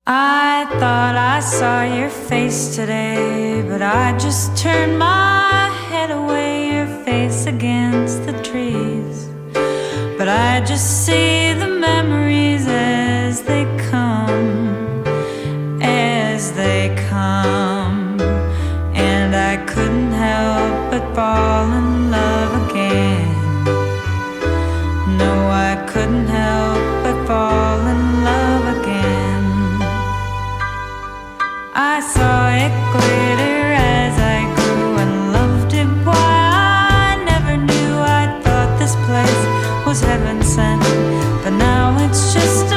I thought I saw your face today, but I just turned my head away, your face against the trees. But I just see the memories as they come, as they come. And I couldn't help but fall in love again. No, I couldn't help but fall in love again. I saw it glitter as I grew and loved it. Why I never knew. I thought this place was heaven sent, but now it's just